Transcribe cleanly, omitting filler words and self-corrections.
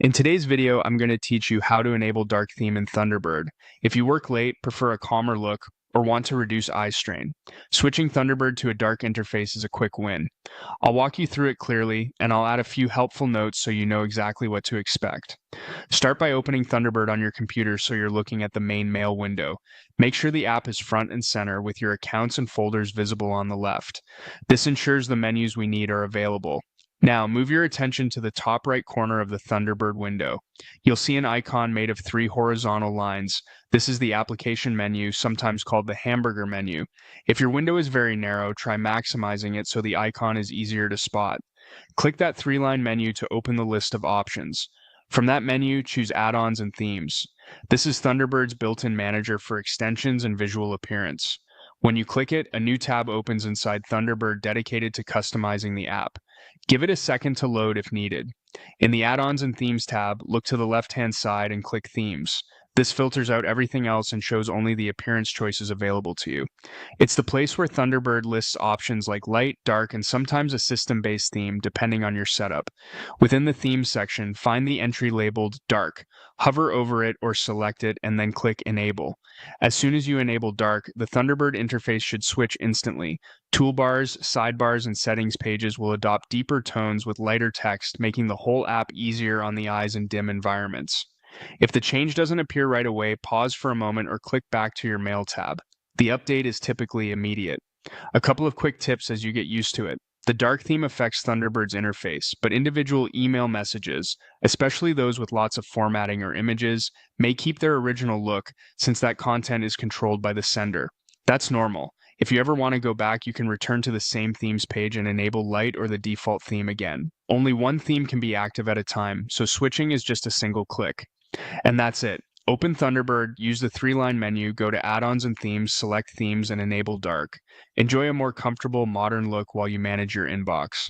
In today's video, I'm going to teach you how to enable dark theme in Thunderbird. If you work late, prefer a calmer look, or want to reduce eye strain, switching Thunderbird to a dark interface is a quick win. I'll walk you through it clearly, and I'll add a few helpful notes so you know exactly what to expect. Start by opening Thunderbird on your computer so you're looking at the main mail window. Make sure the app is front and center with your accounts and folders visible on the left. This ensures the menus we need are available. Now, move your attention to the top right corner of the Thunderbird window. You'll see an icon made of 3 horizontal lines. This is the application menu, sometimes called the hamburger menu. If your window is very narrow, try maximizing it so the icon is easier to spot. Click that 3-line menu to open the list of options. From that menu, choose Add-ons and Themes. This is Thunderbird's built-in manager for extensions and visual appearance. When you click it, a new tab opens inside Thunderbird dedicated to customizing the app. Give it a second to load if needed. In the Add-ons and Themes tab, look to the left-hand side and click Themes. This filters out everything else and shows only the appearance choices available to you. It's the place where Thunderbird lists options like light, dark, and sometimes a system-based theme depending on your setup. Within the Themes section, find the entry labeled Dark. Hover over it or select it and then click Enable. As soon as you enable Dark, the Thunderbird interface should switch instantly. Toolbars, sidebars, and settings pages will adopt deeper tones with lighter text, making the whole app easier on the eyes in dim environments. If the change doesn't appear right away, pause for a moment or click back to your Mail tab. The update is typically immediate. A couple of quick tips as you get used to it. The dark theme affects Thunderbird's interface, but individual email messages, especially those with lots of formatting or images, may keep their original look since that content is controlled by the sender. That's normal. If you ever want to go back, you can return to the same themes page and enable light or the default theme again. Only one theme can be active at a time, so switching is just a single click. And that's it. Open Thunderbird, use the 3-line menu, go to Add-ons and Themes, select Themes, and enable Dark. Enjoy a more comfortable, modern look while you manage your inbox.